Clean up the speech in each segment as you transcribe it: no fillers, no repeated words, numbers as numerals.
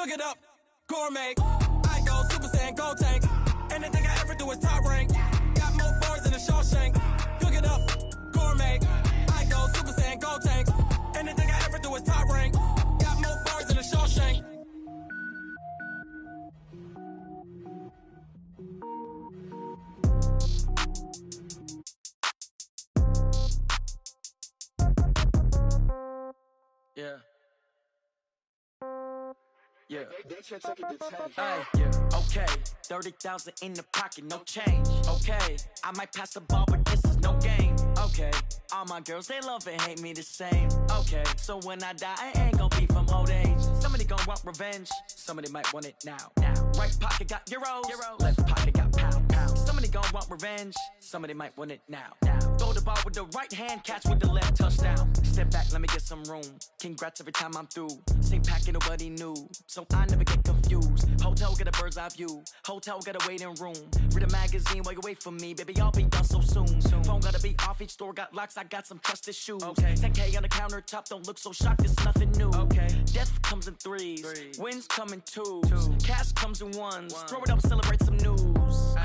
Cook it up, gourmet. I go Super Saiyan, gold tank. Anything I ever do is top rank. Got more bars than a Shawshank. Cook it up, gourmet. I go Super Saiyan, gold tank. Anything I ever do is top rank. Got more bars than a Shawshank. Yeah. Yeah. Okay. 30,000 in the pocket, no change. Okay. I might pass the ball, but this is no game. Okay. All my girls, they love and hate me the same. Okay. So when I die, I ain't gon' be from old age. Somebody gon' want revenge. Somebody might want it now. Right pocket got euros. Left pocket got pound. Somebody gon' want revenge. Somebody might want it now. Throw the ball with the right hand, catch with the left, touchdown. Step back, let me get some room. Congrats every time I'm through. Same packet, nobody knew, so I never get confused. Hotel get a bird's eye view. Hotel got a waiting room. Read a magazine while you wait for me, baby. I'll be done so soon. Phone gotta be off. Each store got locks. I got some trusted shoes. 10K on the countertop. Don't look so shocked. It's nothing new. Death comes in threes. Wins come in twos. Cash comes in ones. Throw it up, celebrate some news.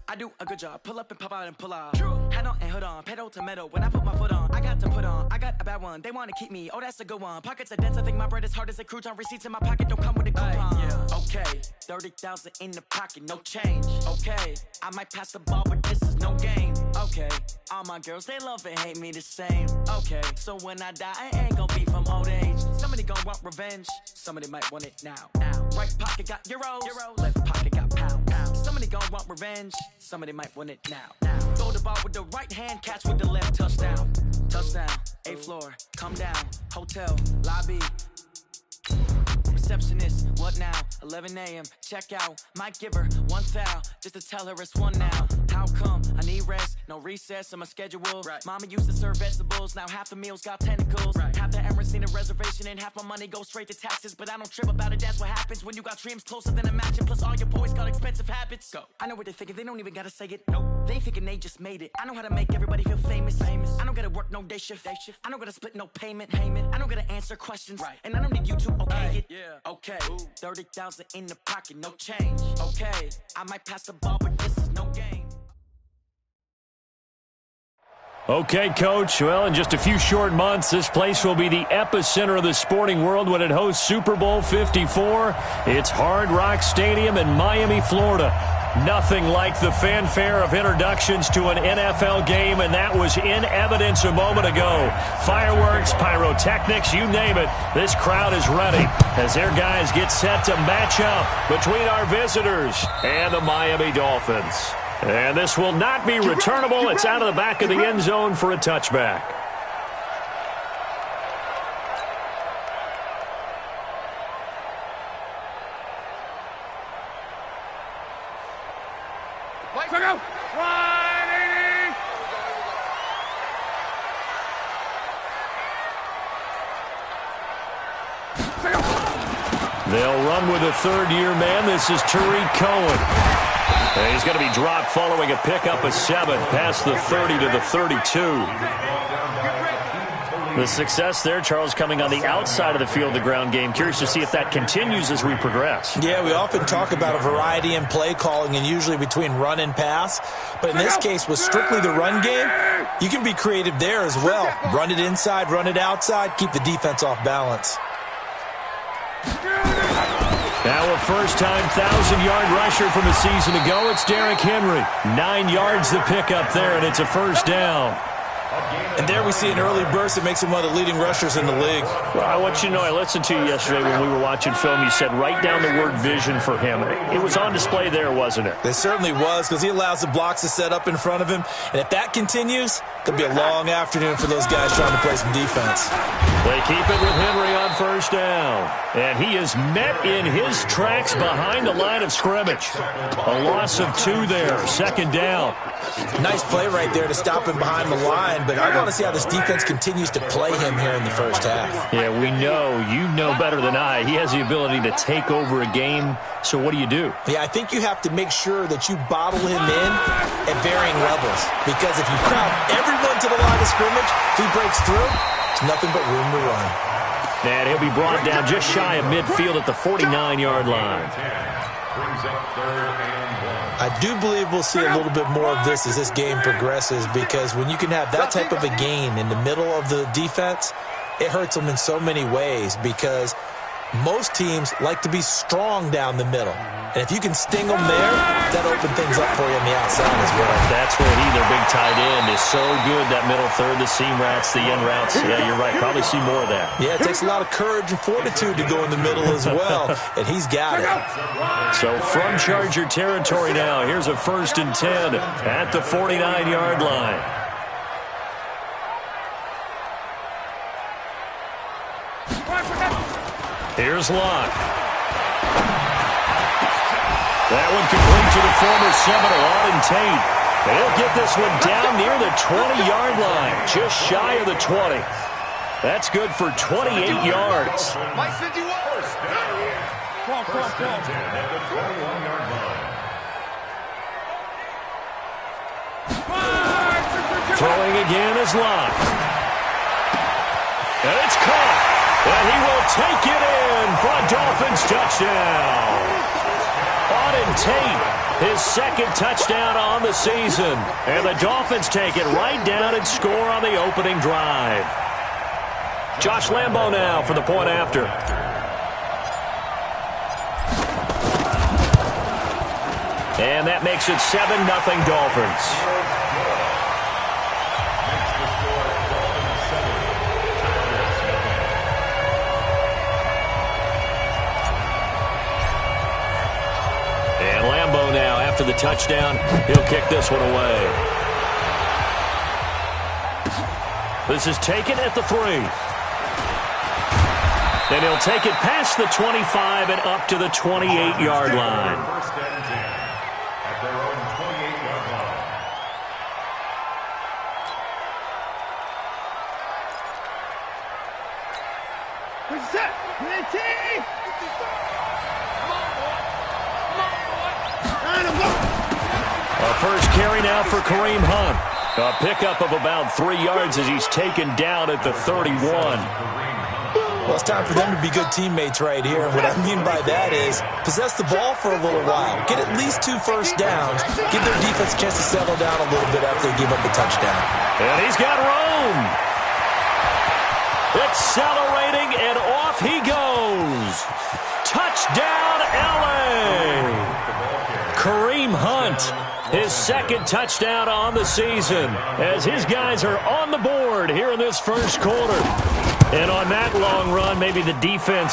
I do a good job. Pull up and pop out and pull out. Head on and hood on. Pedal to metal. When I put my foot on, I got to put on. I got a bad one. They want to keep me. Oh, that's a good one. Pockets are dense. I think my bread is hard as a crouton. Receipts in my pocket don't come with a coupon. Okay. 30,000 in the pocket. No change. Okay. I might pass the ball, but this is no game. Okay. All my girls, they love and hate me the same. Okay. So when I die, I ain't gon' be from old age. Somebody gon' want revenge. Somebody might want it now. Right pocket got euros. Left pocket got pound. Somebody gon' want revenge. Somebody might want it now. Throw the ball with the right hand, catch with the left, touchdown. Touchdown, 8th floor, come down. Hotel, lobby. Receptionist, what now? 11 a.m., check out. Might give her one foul, just to tell her it's one now. How come? I need rest, no recess on my schedule. Mama used to serve vegetables, now half the meals got tentacles. Half the Emirates need a reservation and half my money goes straight to taxes. But I don't trip about it, that's what happens when you got dreams closer than a mansion. Plus all your boys got expensive habits. Go. I know what they're thinking, they don't even gotta say it. Nope. They thinking they just made it. I know how to make everybody feel famous. I don't gotta work no day shift. I don't gotta split no payment. I don't gotta answer questions. And I don't need you to okay it. Okay, 30,000 in the pocket, no change. Okay, I might pass the ball, but this is no game. Okay, Coach. Well, in just a few short months, this place will be the epicenter of the sporting world when it hosts Super Bowl 54. It's Hard Rock Stadium in Miami, Florida. Nothing like the fanfare of introductions to an NFL game, and that was in evidence a moment ago. Fireworks, pyrotechnics, you name it. This crowd is ready as their guys get set to match up between our visitors and the Miami Dolphins. And this will not be returnable. It's out of the back of the end zone for a touchback. They'll run with a third-year man. This is Tariq Cohen. And he's going to be dropped following a pickup of 7 past the 30 to the 32. The success there, Charles, coming on the outside of the field, the ground game. Curious to see if that continues as we progress. Yeah, we often talk about a variety in play calling and usually between run and pass. But in this case, with strictly the run game, you can be creative there as well. Run it inside, run it outside, keep the defense off balance. Now a first-time 1,000-yard rusher from a season ago. It's Derrick Henry. 9 yards the pickup there, and it's a first down. And there we see an early burst that makes him one of the leading rushers in the league. Well, I want you to know, I listened to you yesterday when we were watching film. You said write down the word vision for him. It was on display there, wasn't it? It certainly was, because he allows the blocks to set up in front of him. And if that continues, it could be a long afternoon for those guys trying to play some defense. They keep it with Henry on first down. And he is met in his tracks behind the line of scrimmage. A loss of 2 there, second down. Nice play right there to stop him behind the line, but I want to see how this defense continues to play him here in the first half. Yeah, we know. You know better than I. He has the ability to take over a game, so what do? Yeah, I think you have to make sure that you bottle him in at varying levels, because if you crowd everyone to the line of scrimmage, if he breaks through, there's nothing but room to run. And he'll be brought down just shy of midfield at the 49-yard line. I do believe we'll see a little bit more of this as this game progresses, because when you can have that type of a gain in the middle of the defense, it hurts them in so many ways, because most teams like to be strong down the middle. And if you can sting them there, that opens things up for you on the outside as well. That's where their big tight end, is so good, that middle third, the seam routes, the end routes. Yeah, you're right. Probably see more of that. Yeah, it takes a lot of courage and fortitude to go in the middle as well, and he's got it. So from Charger territory now, here's a 1st and 10 at the 49-yard line. Here's Locke. That one complete to the former Seminole, Auden Tate. He'll get this one down near the 20-yard line, just shy of the 20. That's good for 28 yards. Throwing again is Locke. And it's caught. And he will take it in for a Dolphins touchdown. Auden Tate, his 2nd touchdown on the season. And the Dolphins take it right down and score on the opening drive. Josh Lambo now for the point after. And that makes it 7-0 Dolphins. After the touchdown, he'll kick this one away. This is taken at the 3. Then he'll take it past the 25 and up to the 28-yard line. At their own 28-yard line. A first carry now for Kareem Hunt. A pickup of about 3 yards as he's taken down at the 31. Well, it's time for them to be good teammates right here. And what I mean by that is possess the ball for a little while. Get at least 2 first downs. Give their defense a chance to settle down a little bit after they give up the touchdown. And he's got room. Accelerating, and off he goes. Touchdown, L.A. Kareem Hunt, his 2nd touchdown on the season, as his guys are on the board here in this first quarter. And on that long run, maybe the defense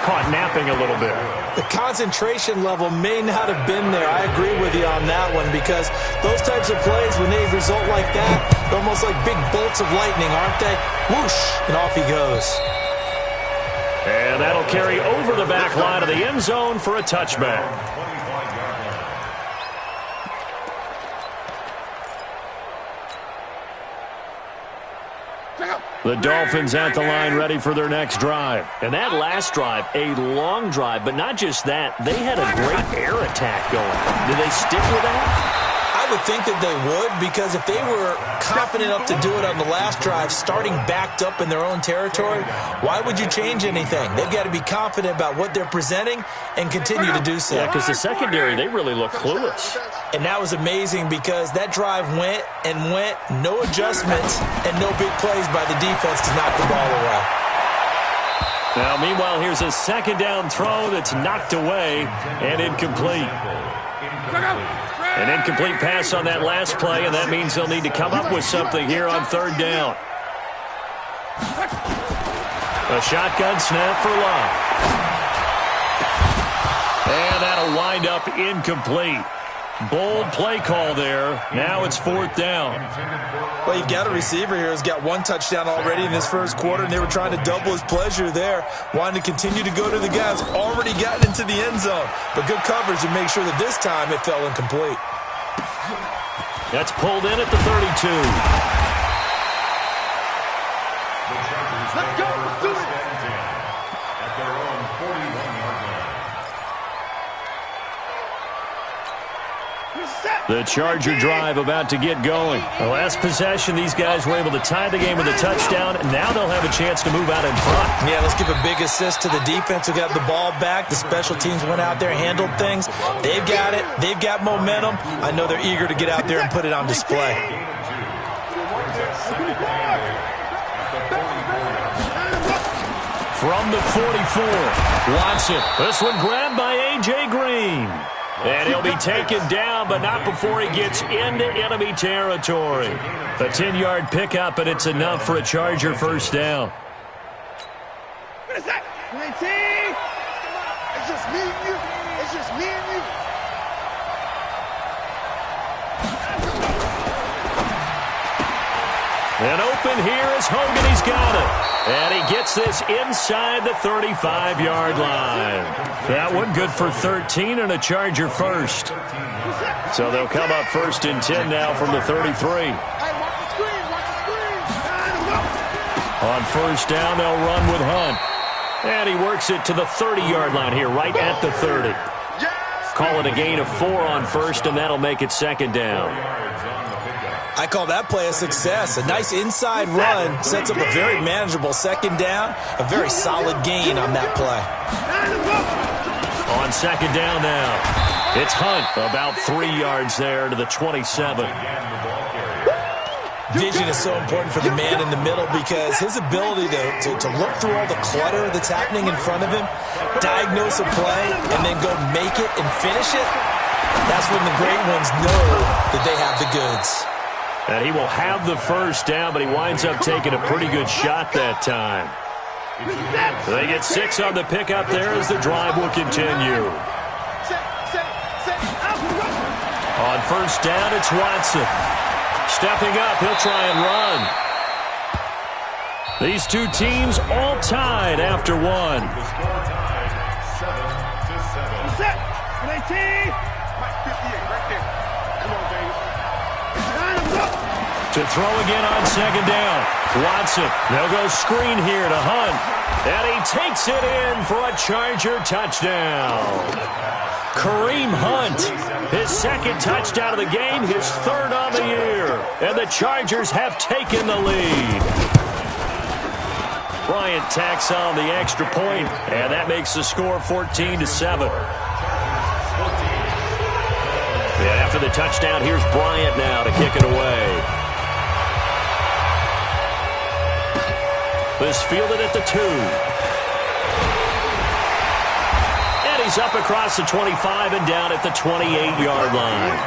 caught napping a little bit. The concentration level may not have been there. I agree with you on that one, because those types of plays, when they result like that, they're almost like big bolts of lightning, aren't they? Whoosh, and off he goes. And that'll carry over the back line of the end zone for a touchback. The Dolphins at the line ready for their next drive. And that last drive, a long drive, but not just that. They had a great air attack going. Did they stick with that? I would think that they would, because if they were confident enough to do it on the last drive, starting backed up in their own territory, why would you change anything? They've got to be confident about what they're presenting and continue to do so. Yeah, because the secondary, they really look clueless. And that was amazing, because that drive went and went, no adjustments, and no big plays by the defense to knock the ball away. Now, meanwhile, here's a 2nd down throw that's knocked away and incomplete. An incomplete pass on that last play, and that means they'll need to come up with something here on 3rd down. A shotgun snap for Locke. And that'll wind up incomplete. Bold play call there. Now it's 4th down. Well, you've got a receiver here who's got 1 touchdown already in this first quarter, and they were trying to double his pleasure there, wanting to continue to go to the guys already gotten into the end zone. But good coverage to make sure that this time it fell incomplete. That's pulled in at the 32. Let's go. Do it. At their own 41-yard line. Reset. The Charger drive about to get going. The last possession, these guys were able to tie the game with a touchdown, and now they'll have a chance to move out in front. Yeah, let's give a big assist to the defense who got the ball back. The special teams went out there, handled things. They've got it. They've got momentum. I know they're eager to get out there and put it on display. From the 44, Watson. This one grabbed by A.J. Green. And he'll be taken down, but not before he gets into enemy territory. A 10-yard pickup, and it's enough for a Charger first down. What is that? 19! It's just me and you. It's just me and you. And open here is Hogan. He's got it. And he gets this inside the 35-yard line. That one good for 13 and a Charger first. So they'll come up first and 10 now from the 33. Hey, watch the screen. Watch the screen. On first down, they'll run with Hunt. And he works it to the 30-yard line here, right at the 30. Call it a gain of 4 on first, and that'll make it second down. I call that play a success. A nice inside run sets up a very manageable second down. A very solid gain on that play. On second down now, it's Hunt. About 3 yards there to the 27. Vision is so important for the man in the middle because his ability to look through all the clutter that's happening in front of him, diagnose a play, and then go make it and finish it, that's when the great ones know that they have the goods. And he will have the first down, but he winds up taking a pretty good shot that time. They get 6 on the pickup there as the drive will continue. On first down, it's Watson. Stepping up, he'll try and run. These two teams all tied after one. To throw again on second down. Watson, they'll go screen here to Hunt. And he takes it in for a Charger touchdown. Kareem Hunt, his second touchdown of the game, his third on the year. And the Chargers have taken the lead. Bryant tacks on the extra point, and that makes the score 14-7. Yeah, after the touchdown, here's Bryant now to kick it away. This fielded at the 2. And he's up across the 25 and down at the 28-yard line.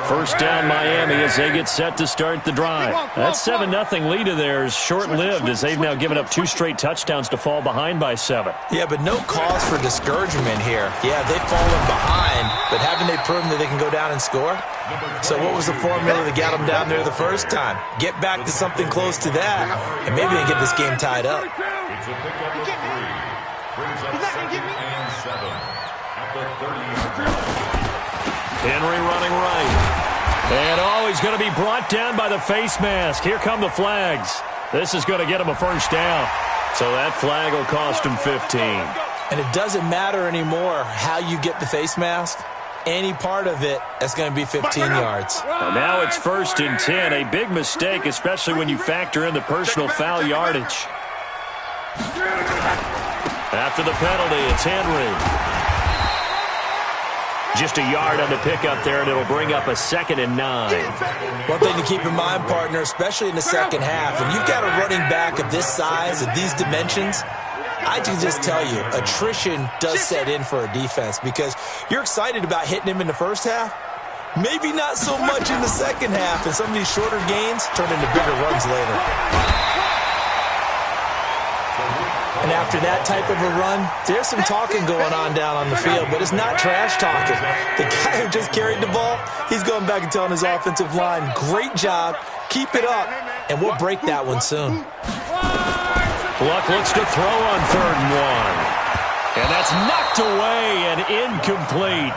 First down Miami as they get set to start the drive. That 7-0 lead of theirs short-lived as they've now given up 2 straight touchdowns to fall behind by 7. Yeah, but no cause for discouragement here. Yeah, they've fallen behind, but haven't they proven that they can go down and score? So what was the formula that got them down there the first time? Get back to something close to that, and maybe they get this game tied up. It's a pickup of 3. Brings up 2nd and 7 at the 30-yard line. Henry running right. And he's going to be brought down by the face mask. Here come the flags. This is going to get him a first down. So that flag will cost him 15. And it doesn't matter anymore how you get the face mask. Any part of it, that's going to be 15 yards. And now it's 1st and 10. A big mistake, especially when you factor in the personal foul yardage. After the penalty, it's Henry. Just a yard on the pickup there, and it'll bring up a 2nd and 9. One thing to keep in mind, partner, especially in the second half, when you've got a running back of this size, of these dimensions, I can just tell you, attrition does set in for a defense because you're excited about hitting him in the first half. Maybe not so much in the second half, and some of these shorter gains turn into bigger runs later. And after that type of a run, there's some talking going on down on the field, but it's not trash talking. The guy who just carried the ball, he's going back and telling his offensive line, great job, keep it up, and we'll break that one soon. Luck looks to throw on 3rd and 1. And that's knocked away and incomplete.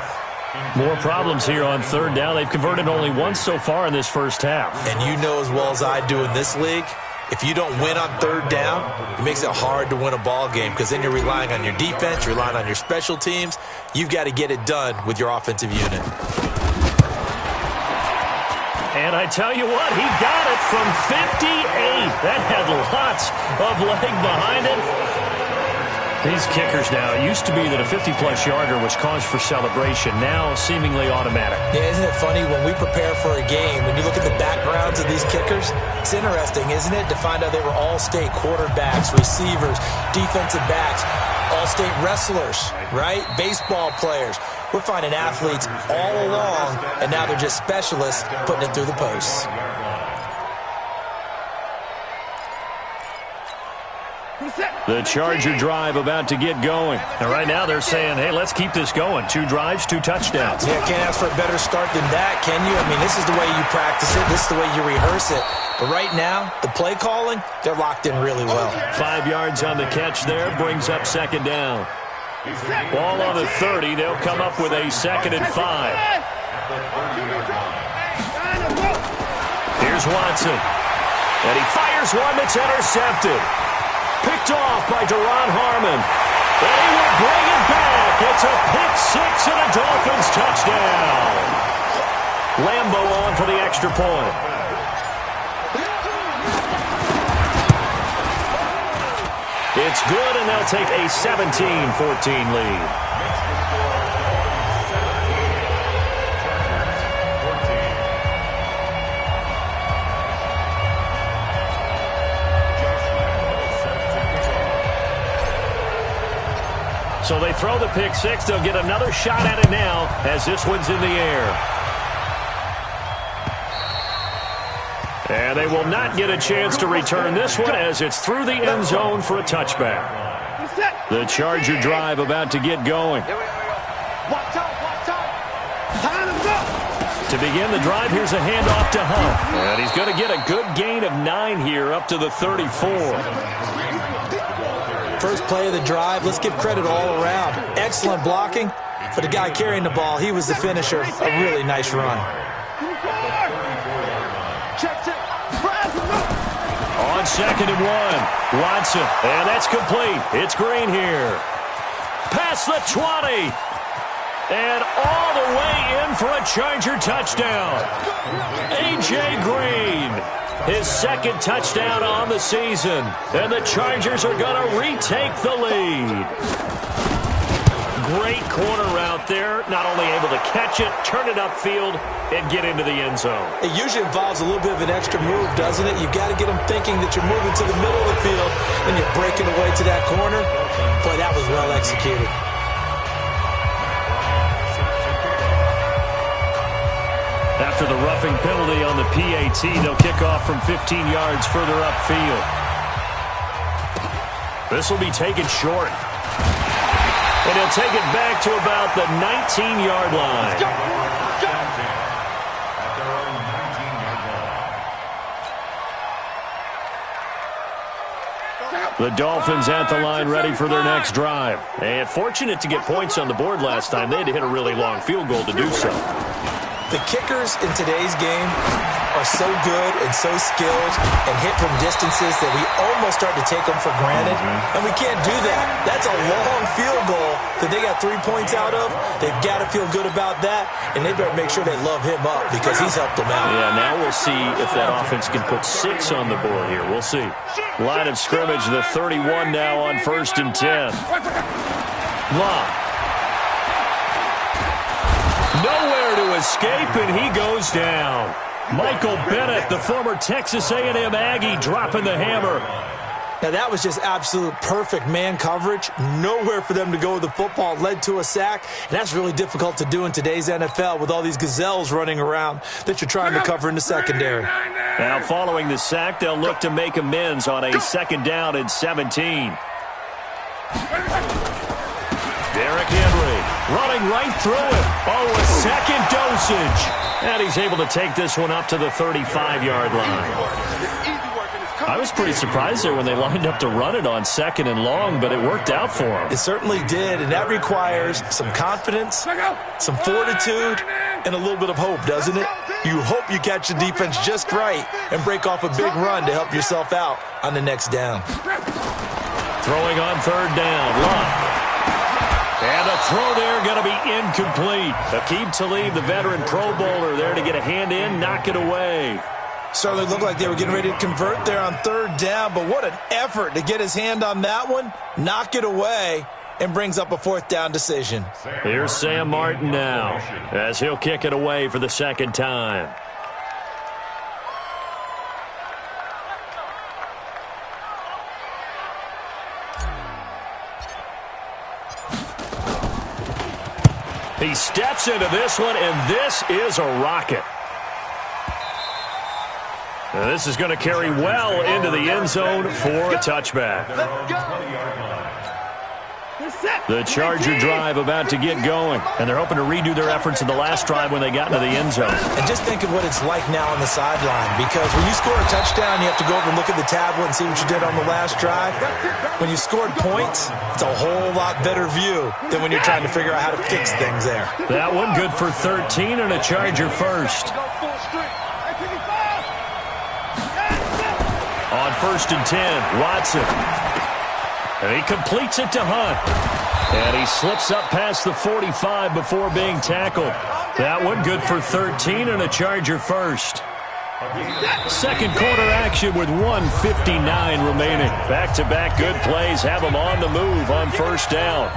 More problems here on 3rd down. They've converted only once so far in this first half. And you know as well as I do in this league, If you don't win on third down, it makes it hard to win a ball game because then you're relying on your defense, you're relying on your special teams. You've got to get it done with your offensive unit. And I tell you what, he got it from 58. That had lots of leg behind it. These kickers now, it used to be that a 50-plus yarder was cause for celebration. Now, seemingly automatic. Yeah, isn't it funny when we prepare for a game, when you look at the backgrounds of these kickers, it's interesting, isn't it, to find out they were all-state quarterbacks, receivers, defensive backs, all-state wrestlers, right? Baseball players. We're finding athletes all along, and now they're just specialists putting it through the posts. The Charger drive about to get going. And right now they're saying, hey, let's keep this going. 2 drives, 2 touchdowns. Yeah, can't ask for a better start than that, can you? I mean, this is the way you practice it. This is the way you rehearse it. But right now, the play calling, they're locked in really well. 5 yards on the catch there, brings up second down. Ball on the 30. They'll come up with a 2nd and 5. Here's Watson. And he fires one that's intercepted. Picked off by Deron Harmon. And he will bring it back. It's a pick 6 and a Dolphins touchdown. Lambo on for the extra point. It's good, and they'll take a 17-14 lead. So they throw the pick 6. They'll get another shot at it now as this one's in the air. And they will not get a chance to return this one as it's through the end zone for a touchback. The Charger drive about to get going. To begin the drive, here's a handoff to Hunt. And he's going to get a good gain of 9 here up to the 34. First play of the drive, let's give credit all around. Excellent blocking, but the guy carrying the ball, he was the finisher. A really nice run. On 2nd and 1, Watson, and that's complete. It's Green here. Past the 20, and all the way in for a Charger touchdown. A.J. Green. His 2nd touchdown on the season. And the Chargers are going to retake the lead. Great corner route there. Not only able to catch it, turn it upfield, and get into the end zone. It usually involves a little bit of an extra move, doesn't it? You've got to get them thinking that you're moving to the middle of the field, and you're breaking away to that corner. Boy, that was well executed. After the roughing penalty on the PAT, they'll kick off from 15 yards further upfield. This will be taken short. And he'll take it back to about the 19-yard line. The Dolphins at the line ready for their next drive. And fortunate to get points on the board last time. They had to hit a really long field goal to do so. The kickers in today's game are so good and so skilled and hit from distances that we almost start to take them for granted. And we can't do that. That's a long field goal that they got 3 points out of. They've got to feel good about that, and they better make sure they love him up because he's helped them out. Yeah, now we'll see if that offense can put 6 on the board here. We'll see. Line of scrimmage, the 31 now on 1st and 10. Lock. Nowhere to escape, and he goes down. Michael Bennett, the former Texas A&M Aggie, dropping the hammer. Now, that was just absolute perfect man coverage. Nowhere for them to go with the football. Led to a sack, and that's really difficult to do in today's NFL with all these gazelles running around that you're trying to cover in the secondary. Now, following the sack, they'll look to make amends on a 2nd down and 17. Derrick Henry running right through it. Oh, a second dosage. And he's able to take this one up to the 35-yard line. I was pretty surprised there when they lined up to run it on 2nd and long, but it worked out for him. It certainly did, and that requires some confidence, some fortitude, and a little bit of hope, doesn't it? You hope you catch the defense just right and break off a big run to help yourself out on the next down. Throwing on third down, Luck. And a throw there going to be incomplete. Aqib Talib, the veteran Pro Bowler, there to get a hand in, knock it away. Certainly looked like they were getting ready to convert there on third down, but what an effort to get his hand on that one, knock it away, and brings up a fourth down decision. Here's Sam Martin now, as he'll kick it away for the second time. He steps into this one, and this is a rocket. Now this is going to carry well into the end zone for a touchback. The Charger drive about to get going, and they're hoping to redo their efforts in the last drive when they got into the end zone. And just think of what it's like now on the sideline, because when you score a touchdown, you have to go over and look at the tablet and see what you did on the last drive. When you scored points, it's a whole lot better view than when you're trying to figure out how to fix things there. That one good for 13 and a Charger first. On 1st and 10, Watson. And he completes it to Hunt. And he slips up past the 45 before being tackled. That one good for 13 and a Charger first. Second quarter action with 1:59 remaining. Back-to-back good plays have them on the move on first down.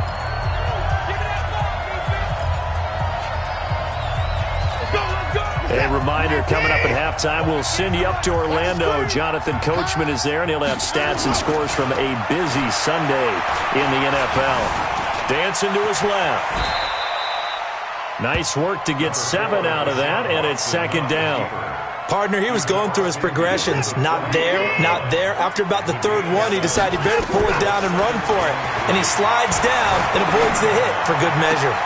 A reminder, coming up at halftime, we'll send you up to Orlando. Jonathan Coachman is there, and he'll have stats and scores from a busy Sunday in the NFL. Dancing to his left. Nice work to get 7 out of that, and it's second down. Partner, he was going through his progressions. Not there, not there. After about the third one, he decided he better pull it down and run for it. And he slides down and avoids the hit for good measure.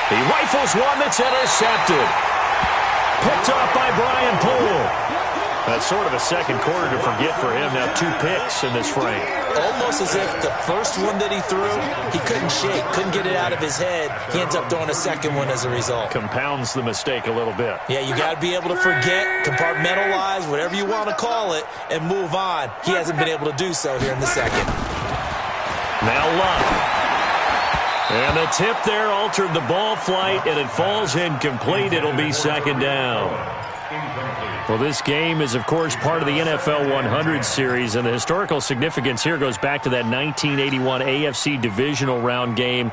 He rifles one that's intercepted. Picked off by Brian Poole. That's sort of a second quarter to forget for him. Now 2 picks in this frame. Almost as if the first one that he threw, he couldn't shake, couldn't get it out of his head. He ends up throwing a second one as a result. Compounds the mistake a little bit. Yeah, you got to be able to forget, compartmentalize, whatever you want to call it, and move on. He hasn't been able to do so here in the second. Now Luck. And the tip there altered the ball flight, and it falls incomplete. It'll be second down. Well, this game is, of course, part of the NFL 100 series, and the historical significance here goes back to that 1981 AFC divisional round game.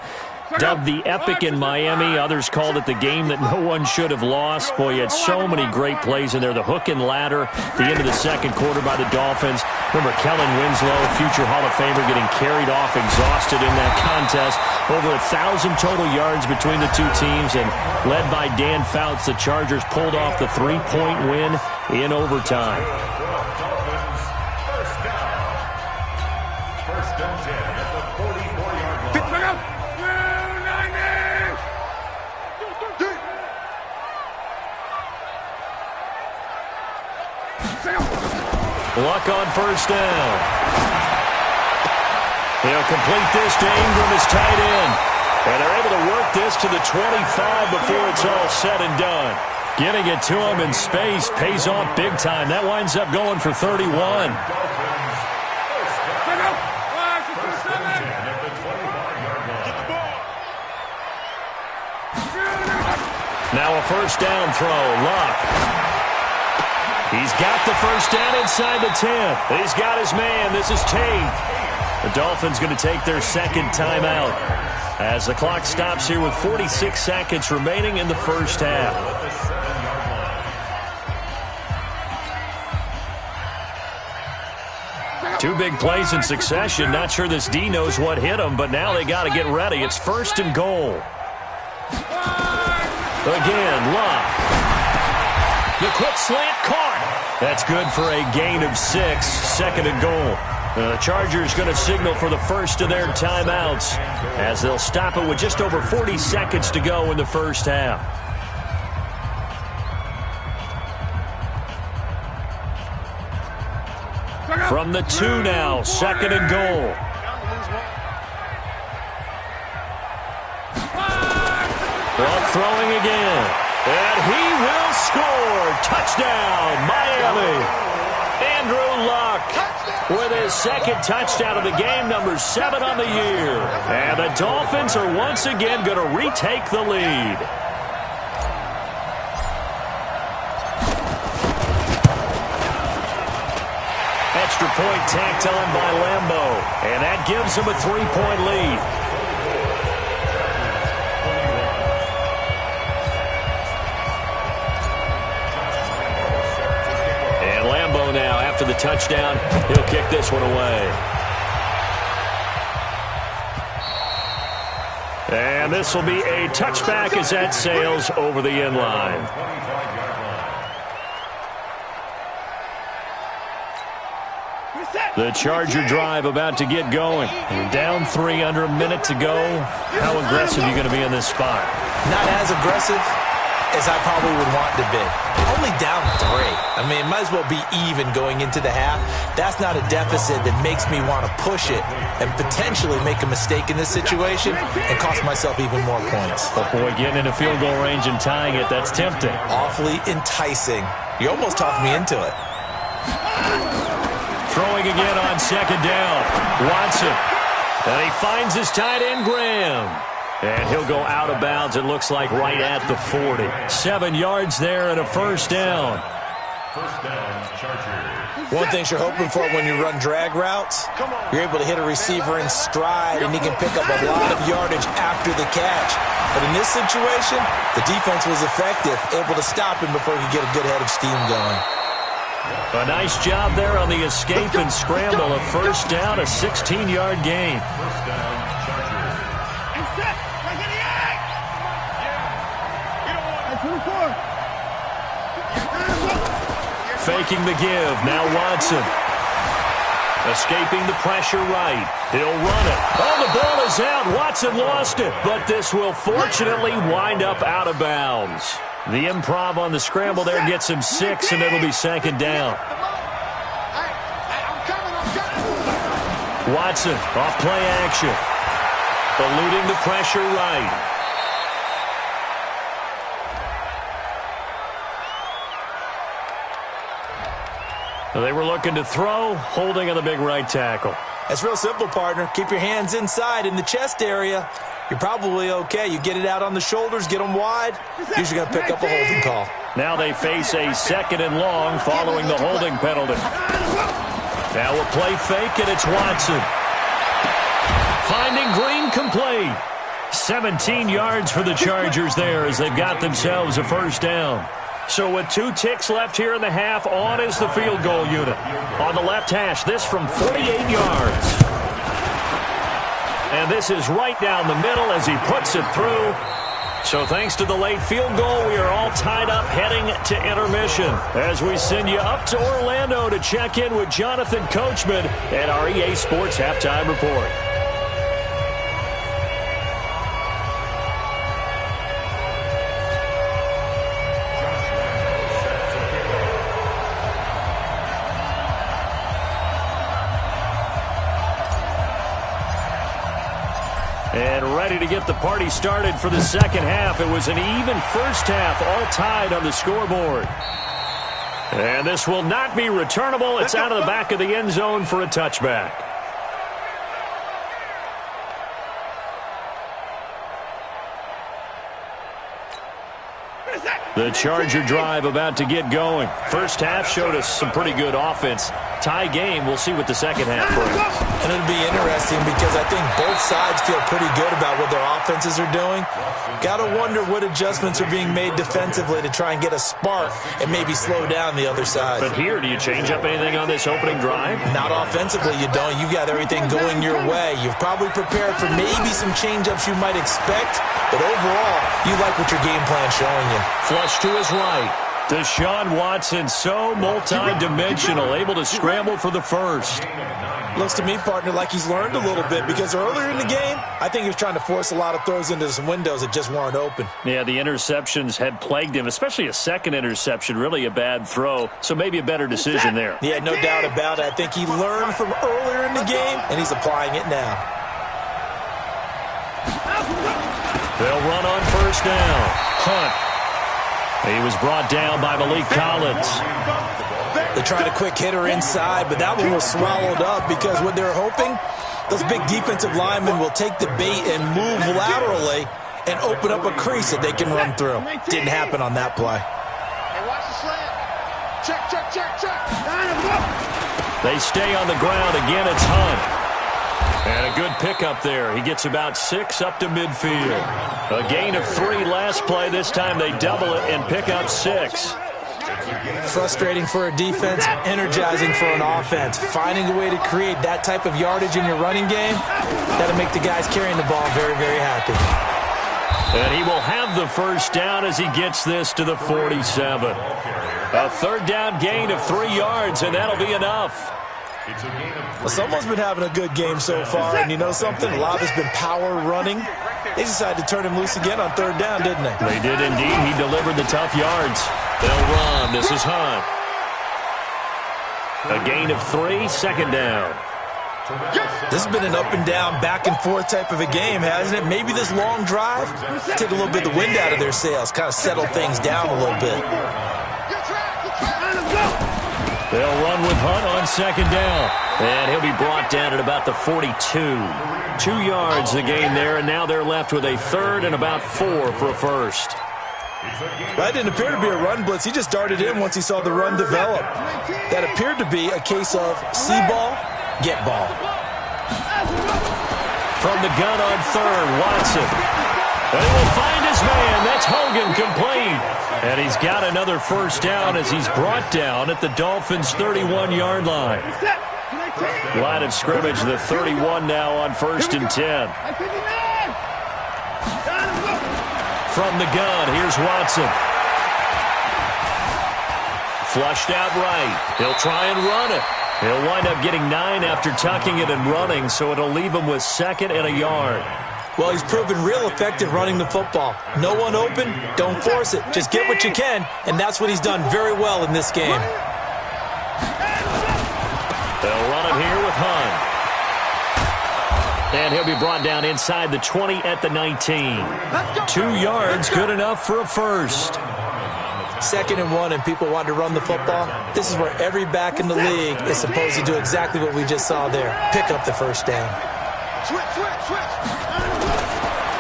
Dubbed the Epic in Miami. Others called it the game that no one should have lost. Boy, you had so many great plays in there. The hook and ladder, the end of the second quarter by the Dolphins. Remember Kellen Winslow, future Hall of Famer, getting carried off exhausted in that contest. Over 1,000 total yards between the two teams, and led by Dan Fouts, the Chargers pulled off the 3-point win in overtime. First down 10 at the 44-yard line. Luck on first down. He'll complete this to Ingram as tight end. And they're able to work this to the 25 before it's all said and done. Getting it to him in space pays off big time. That winds up going for 31. Now a first down throw. Luck. He's got the first down inside the 10. He's got his man. This is Tate. The Dolphins going to take their second timeout as the clock stops here with 46 seconds remaining in the first half. Two big plays in succession. Not sure this D knows what hit him, but now they got to get ready. It's first and goal. Again, Luck. The quick slant caught. That's good for a gain of 6. Second and goal. The Chargers going to signal for the first of their timeouts as they'll stop it with just over 40 seconds to go in the first half. From the 2 now, second and goal. Luck throwing again. And he will score. Touchdown, Miami. Andrew Luck with his second touchdown of the game, number 7 on the year. And the Dolphins are once again going to retake the lead. Extra point tacked on by Lambeau. And that gives him a 3-point lead. Now, after the touchdown, he'll kick this one away. And this will be a touchback as that sails over the end line. The Charger drive about to get going. You're down 3 under a minute to go. How aggressive are you going to be in this spot? Not as aggressive as I probably would want to be. Only down 3. I mean, it might as well be even going into the half. That's not a deficit that makes me want to push it and potentially make a mistake in this situation and cost myself even more points. But boy, getting into field goal range and tying it, that's tempting. Awfully enticing. You almost talked me into it. Throwing again on second down. Watson. And he finds his tight end, Graham. And he'll go out of bounds, it looks like, right at the 40. 7 yards there and a first down. First down, Chargers. One thing you're hoping for when you run drag routes, you're able to hit a receiver in stride, and he can pick up a lot of yardage after the catch. But in this situation, the defense was effective, able to stop him before he could get a good head of steam going. A nice job there on the escape and scramble. A first down, a 16-yard gain. First down, Chargers. Faking the give. Now Watson. Escaping the pressure right. He'll run it. Oh, the ball is out. Watson lost it. But this will fortunately wind up out of bounds. The improv on the scramble there gets him 6, and it'll be second down. Watson off play action. Eluding the pressure right. They were looking to throw, holding on the big right tackle. That's real simple, partner. Keep your hands inside in the chest area. You're probably okay. You get it out on the shoulders, get them wide. Usually going to pick up a holding call. Now they face a 2nd and long following the holding penalty. Now a play fake, and it's Watson. Finding Green complete. 17 yards for the Chargers there as they've got themselves a first down. So with 2 ticks left here in the half, on is the field goal unit. On the left hash, this from 48 yards. And this is right down the middle as he puts it through. So thanks to the late field goal, we are all tied up heading to intermission as we send you up to Orlando to check in with Jonathan Coachman at our EA Sports Halftime Report. And ready to get the party started for the second half. It was an even first half, all tied on the scoreboard. And this will not be returnable. It's out of the back of the end zone for a touchback. The Charger drive about to get going. First half showed us some pretty good offense. Tie game. We'll see what the second half brings. And it'll be interesting because I think both sides feel pretty good about what their offenses are doing. Got to wonder what adjustments are being made defensively to try and get a spark and maybe slow down the other side. But here, do you change up anything on this opening drive? Not offensively, you don't. You got everything going your way. You've probably prepared for maybe some change-ups you might expect, but overall, you like what your game plan's showing you. Flush to his right. Deshaun Watson, so multi-dimensional, able to scramble for the first. Looks to me, partner, like he's learned a little bit because earlier in the game, I think he was trying to force a lot of throws into some windows that just weren't open. Yeah, the interceptions had plagued him, especially a second interception, really a bad throw, so maybe a better decision there. Yeah, no doubt about it. I think he learned from earlier in the game, and he's applying it now. They'll run on first down. Hunt. He was brought down by Malik Collins. They tried a quick hitter inside, but that one was swallowed up because what they're hoping, those big defensive linemen will take the bait and move laterally and open up a crease that they can run through. Didn't happen on that play. Hey, watch the slant. Check. They stay on the ground. Again, it's Hunt. And a good pickup there. He gets about 6 up to midfield. A gain of 3 last play. This time they double it and pick up 6. Frustrating for a defense, energizing for an offense. Finding a way to create that type of yardage in your running game, that'll make the guys carrying the ball very, very happy. And he will have the first down as he gets this to the 47. A third down gain of 3 yards, and that'll be enough. Well, someone's been having a good game so far, and you know something? A lot has been power running. They decided to turn him loose again on third down, didn't they? They did indeed. He delivered the tough yards. They'll run. This is Hunt. A gain of 3, second down. This has been an up-and-down, back-and-forth type of a game, hasn't it? Maybe this long drive, take a little bit of the wind out of their sails, kind of settle things down a little bit. They'll run with Hunt on second down. And he'll be brought down at about the 42. 2 yards the gain there, and now they're left with a third and about 4 for a first. That didn't appear to be a run blitz. He just darted in once he saw the run develop. That appeared to be a case of see ball, get ball. From the gun on third, Watson. And he will find his man. That's Hogan, complete. And he's got another first down as he's brought down at the Dolphins' 31-yard line. Line of scrimmage, the 31 now on 1st and 10. From the gun, here's Watson. Flushed out right. He'll try and run it. He'll wind up getting 9 after tucking it and running, so it'll leave him with 2nd and a yard. Well, he's proven real effective running the football. No one open, don't force it. Just get what you can, and that's what he's done very well in this game. They'll run it here with Hunt. And he'll be brought down inside the 20 at the 19. 2 yards, good enough for a first. 2nd and 1, and people want to run the football. This is where every back in the league is supposed to do exactly what we just saw there. Pick up the first down.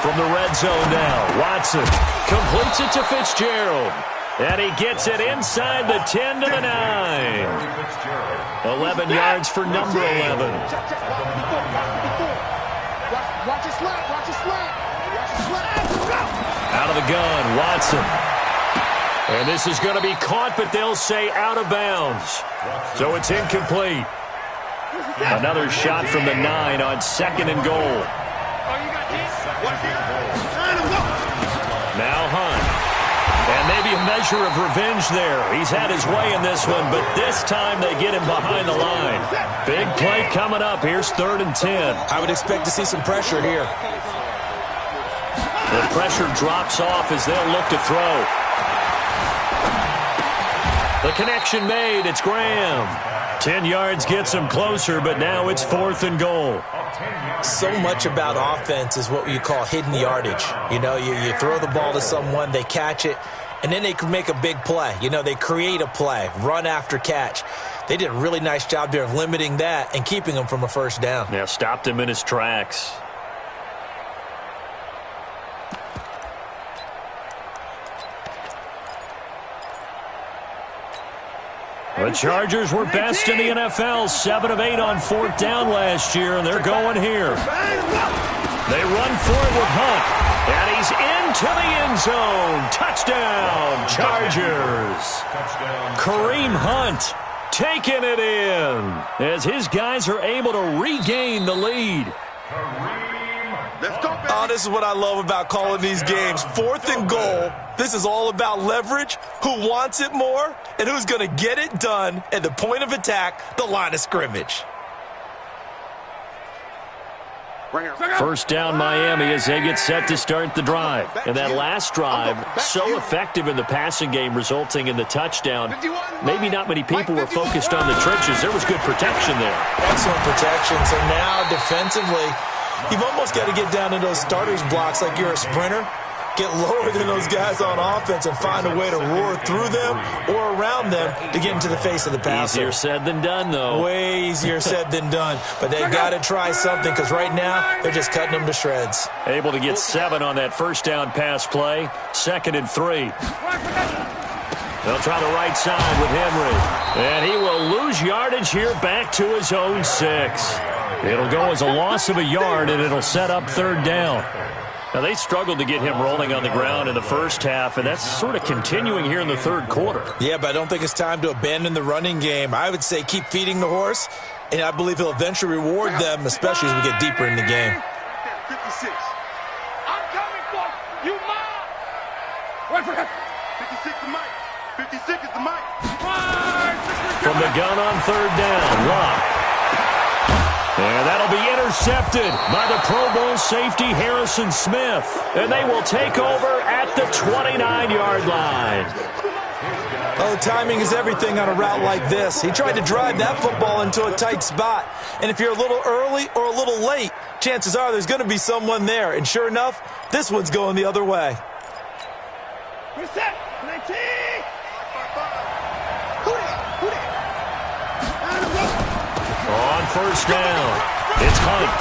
From the red zone now, Watson completes it to Fitzgerald. And he gets it inside the 10 to the 9. 11 yards for number 11. Out of the gun, Watson. And this is going to be caught, but they'll say out of bounds. So it's incomplete. Another shot from the 9 on 2nd and goal. Now Hunt. And maybe a measure of revenge there. He's had his way in this one, but this time they get him behind the line. Big play coming up. Here's 3rd and 10. I would expect to see some pressure here. The pressure drops off as they'll look to throw. The connection made. It's Graham. 10 yards gets him closer, but now it's 4th and goal. So much about offense is what you call hidden yardage. You know, you throw the ball to someone, they catch it, and then they can make a big play. You know, they create a play, run after catch. They did a really nice job there of limiting that and keeping him from a first down. Yeah, stopped him in his tracks. The Chargers were best in the NFL, 7 of 8 on 4th down last year, and they're going here. They run for it with Hunt, and he's into the end zone. Touchdown, Chargers. Kareem Hunt taking it in as his guys are able to regain the lead. Oh, this is what I love about calling these games. 4th and goal. This is all about leverage, who wants it more, and who's going to get it done at the point of attack, the line of scrimmage. First down Miami as they get set to start the drive. And that last drive, so effective in the passing game, resulting in the touchdown. Maybe not many people were focused on the trenches. There was good protection there. Excellent protection. So now defensively, you've almost got to get down to those starters blocks like you're a sprinter. get lower than those guys on offense and find a way to roar through them or around them to get into the face of the passer. Easier said than done, though. Way easier said than done. But they've got to try something because right now they're just cutting them to shreds. Able to get 7 on that first down pass play. 2nd and 3. They'll try the right side with Henry. And he will lose yardage here back to his own 6. It'll go as a loss of a yard, and it'll set up 3rd down. Now, they struggled to get him rolling on the ground in the first half, and that's sort of continuing here in the 3rd quarter. Yeah, but I don't think it's time to abandon the running game. I would say keep feeding the horse, and I believe he'll eventually reward them, especially as we get deeper in the game. 56. I'm coming for you, Mom. Wait for him. 56 is Mike. 56 is the Mike. From the gun on 3rd down, Locke. And that'll be intercepted by the Pro Bowl safety Harrison Smith. And they will take over at the 29-yard line. Oh, timing is everything on a route like this. He tried to drive that football into a tight spot. And if you're a little early or a little late, chances are there's going to be someone there. And sure enough, this one's going the other way. What's that? 19. On 1st down, it's Hunt.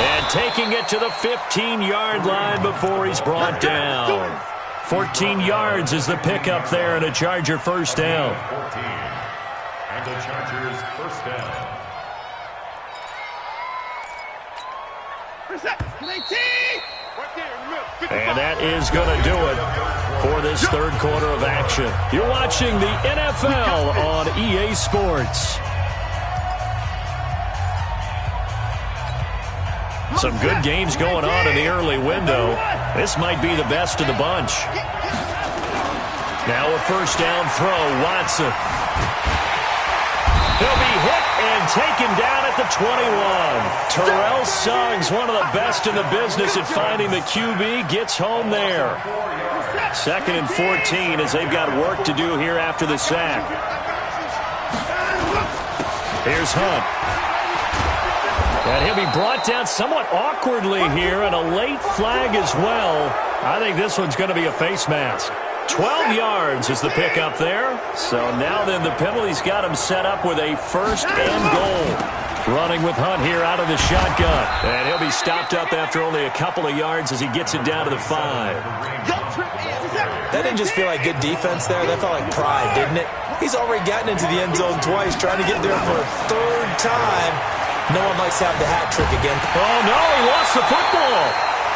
And taking it to the 15-yard line before he's brought down. 14 yards is the pickup there and a Charger 1st down. 14. And the Chargers 1st down. What's that? 19. And that is going to do it for this 3rd quarter of action. You're watching the NFL on EA Sports. Some good games going on in the early window. This might be the best of the bunch. Now a 1st down throw, Watson. He'll be hit and taken down at the 21. Terrell Suggs, one of the best in the business at finding the QB, gets home there. 2nd and 14 as they've got work to do here after the sack. Here's Hunt. And he'll be brought down somewhat awkwardly here, and a late flag as well. I think this one's going to be a face mask. 12 yards is the pickup there. So now then the penalty's got him set up with a 1st and goal. Running with Hunt here out of the shotgun. And he'll be stopped up after only a couple of yards as he gets it down to the 5. That didn't just feel like good defense there. That felt like pride, didn't it? He's already gotten into the end zone twice, trying to get there for a 3rd time. No one likes to have the hat trick again. Oh, no, he lost the football.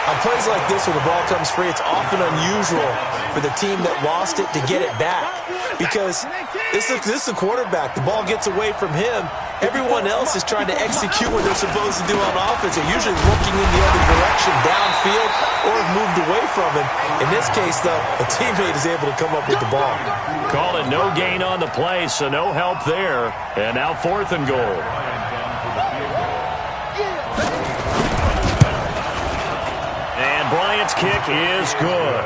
On plays like this where the ball comes free, it's often unusual for the team that lost it to get it back. Because this is a quarterback. The ball gets away from him. Everyone else is trying to execute what they're supposed to do on offense. They're usually looking in the other direction, downfield, or moved away from him. In this case, though, a teammate is able to come up with the ball. Call it no gain on the play, so no help there. And now 4th and goal. Bryant's kick is good.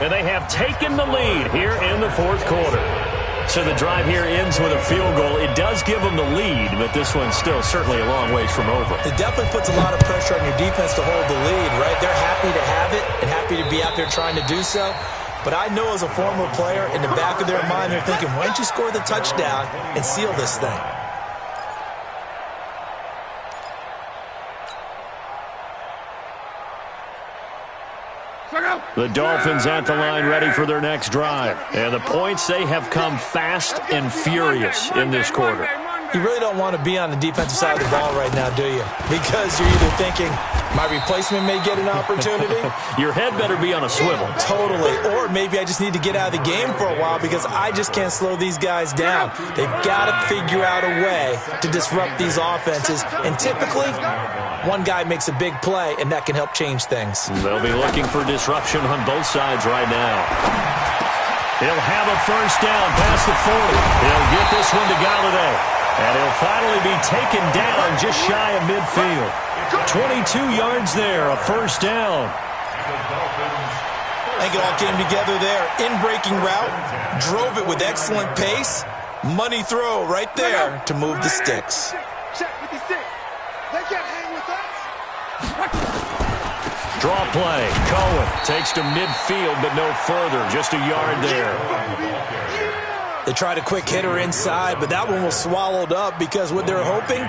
And they have taken the lead here in the 4th quarter. So the drive here ends with a field goal. It does give them the lead, but this one's still certainly a long ways from over. It definitely puts a lot of pressure on your defense to hold the lead, right? They're happy to have it and happy to be out there trying to do so. But I know as a former player, in the back of their mind, they're thinking, why don't you score the touchdown and seal this thing? The Dolphins at the line ready for their next drive. And the points, they have come fast and furious in this quarter. You really don't want to be on the defensive side of the ball right now, do you? Because you're either thinking, my replacement may get an opportunity. Your head better be on a swivel. Totally. Or maybe I just need to get out of the game for a while because I just can't slow these guys down. They've got to figure out a way to disrupt these offenses. And typically, one guy makes a big play, and that can help change things. They'll be looking for disruption on both sides right now. He'll have a 1st down past the 40. He'll get this one to Galladay. And he'll finally be taken down just shy of midfield. 22 yards there, a 1st down. I think it all came together there. In-breaking route, drove it with excellent pace. Money throw right there to move the sticks. Check 56. They can't hang with us. Draw play. Cohen takes to midfield, but no further. Just a yard there. They tried a quick hitter inside, but that one was swallowed up because what they're hoping,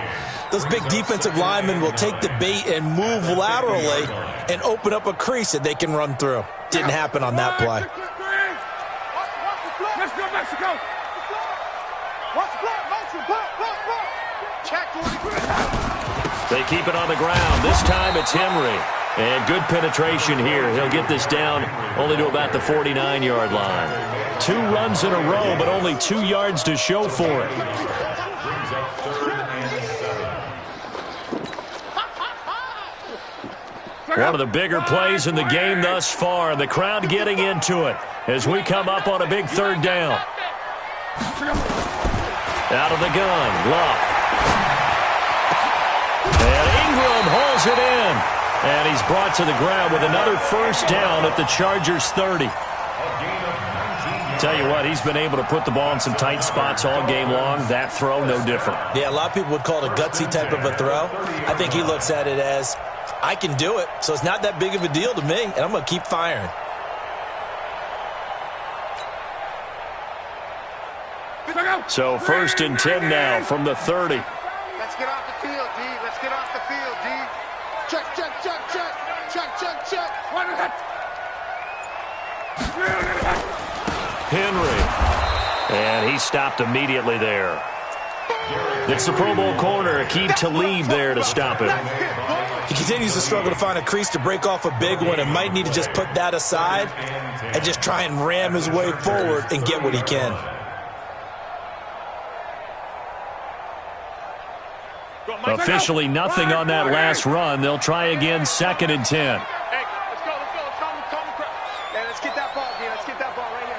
those big defensive linemen will take the bait and move laterally and open up a crease that they can run through. Didn't happen on that play. Let's go, Mexico! Watch the block, motion, block. Check, They keep it on the ground. This time it's Henry. And good penetration here. He'll get this down only to about the 49-yard line. 2 runs in a row, but only 2 yards to show for it. One of the bigger plays in the game thus far. The crowd getting into it as we come up on a big 3rd down. Out of the gun, Luck. And Ingram hauls it in. And he's brought to the ground with another 1st down at the Chargers' 30. Tell you what, he's been able to put the ball in some tight spots all game long. That throw, no different. Yeah, a lot of people would call it a gutsy type of a throw. I think he looks at it as, I can do it, so it's not that big of a deal to me, and I'm going to keep firing. So 1st and 10 now from the 30. Let's get off the field, D. Let's get off the field, D. Check. What is it? Henry. And he stopped immediately there. It's the Pro Bowl corner, Akeem Talib there to stop him. He continues to struggle to find a crease to break off a big one and might need to just put that aside and just try and ram his way forward and get what he can. Officially nothing on that last run. They'll try again, 2nd and 10. Hey, let's go. Hey, let's get that ball, D. Let's get that ball right here.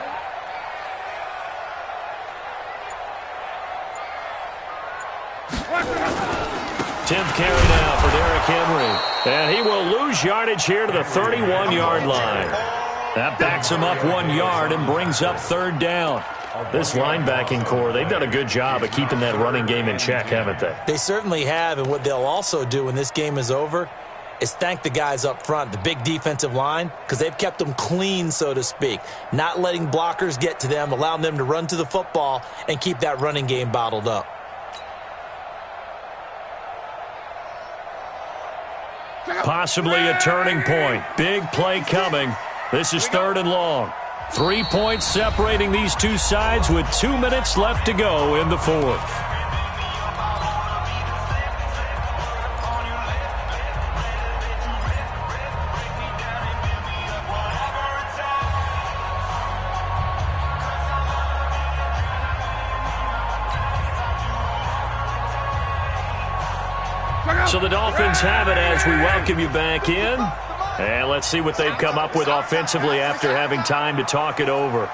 10th carry now for Derrick Henry. And he will lose yardage here to the 31-yard line. That backs him up 1 yard and brings up 3rd down. This linebacking core, they've done a good job of keeping that running game in check, haven't they? They certainly have, and what they'll also do when this game is over is thank the guys up front, the big defensive line, because they've kept them clean, so to speak, not letting blockers get to them, allowing them to run to the football and keep that running game bottled up. Possibly a turning point. Big play coming. This is 3rd and long. 3 points separating these two sides with 2 minutes left to go in the 4th. So the Dolphins have it as we welcome you back in. And let's see what they've come up with offensively after having time to talk it over.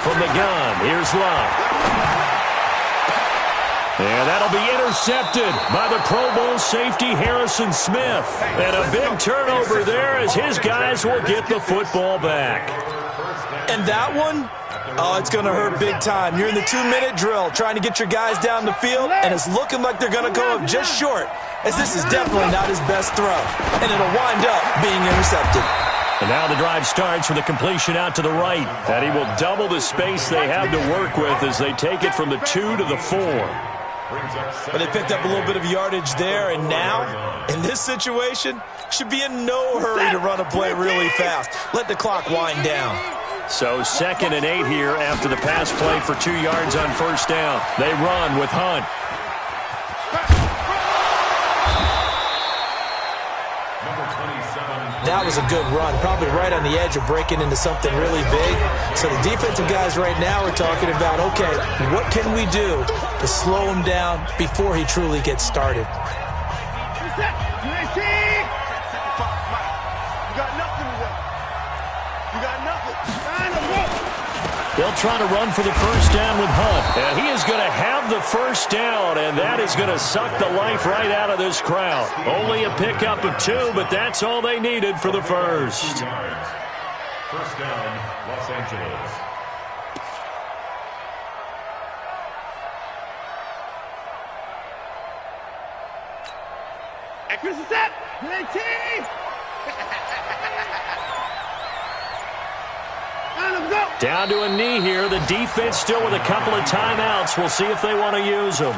From the gun, here's Love. And that'll be intercepted by the Pro Bowl safety Harrison Smith. And a big turnover there as his guys will get the football back. And that one, oh, it's going to hurt big time. You're in the 2-minute drill trying to get your guys down the field, and it's looking like they're going to go up just short, as this is definitely not his best throw. And it'll wind up being intercepted. And now the drive starts with a completion out to the right. And he will double the space they have to work with as they take it from the 2 to the 4. But they picked up a little bit of yardage there, and now, in this situation, should be in no hurry to run a play really fast. Let the clock wind down. So 2nd and 8 here after the pass play for 2 yards on 1st down. They run with Hunt. That was a good run, probably right on the edge of breaking into something really big. So the defensive guys right now are talking about, okay, what can we do to slow him down before he truly gets started? They'll try to run for the 1st down with Hunt. And he is going to have the 1st down, and that is going to suck the life right out of this crowd. Only a pickup of 2, but that's all they needed for the 1st. 1st down, Los Angeles. set. 18. Down to a knee here. The defense still with a couple of timeouts. We'll see if they want to use them.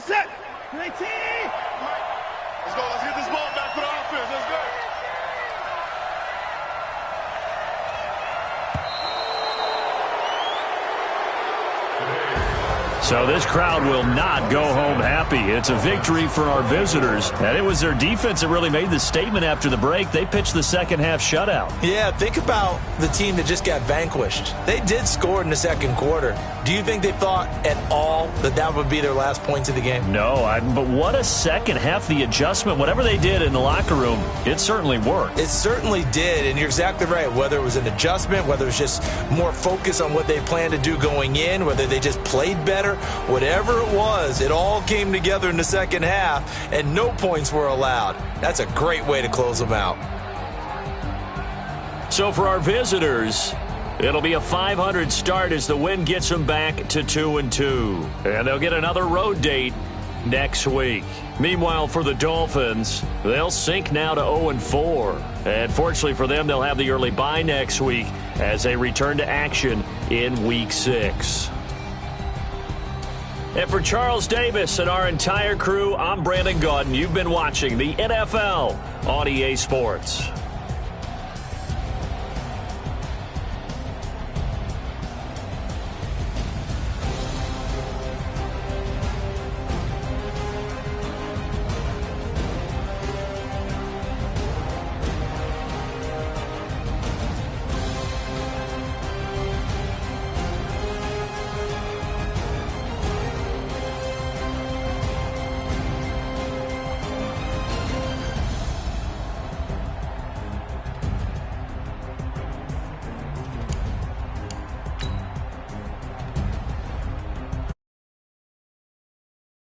Set. 19. Let's go. Let's get this ball back for the offense. Let's go. So this crowd will not go home happy. It's a victory for our visitors. And it was their defense that really made the statement after the break. They pitched the second half shutout. Yeah, think about the team that just got vanquished. They did score in the second quarter. Do you think they thought at all that that would be their last points of the game? No, but what a second half. The adjustment, whatever they did in the locker room, it certainly worked. It certainly did, and you're exactly right. Whether it was an adjustment, whether it was just more focus on what they planned to do going in, whether they just played better, whatever it was, it all came together in the second half, and no points were allowed. That's a great way to close them out. So for our visitors, it'll be a 500 start as the win gets them back to 2-2. And they'll get another road date next week. Meanwhile, for the Dolphins, they'll sink now to 0-4. And fortunately for them, they'll have the early bye next week as they return to action in Week 6. And for Charles Davis and our entire crew, I'm Brandon Gaudin. You've been watching the NFL on EA Sports.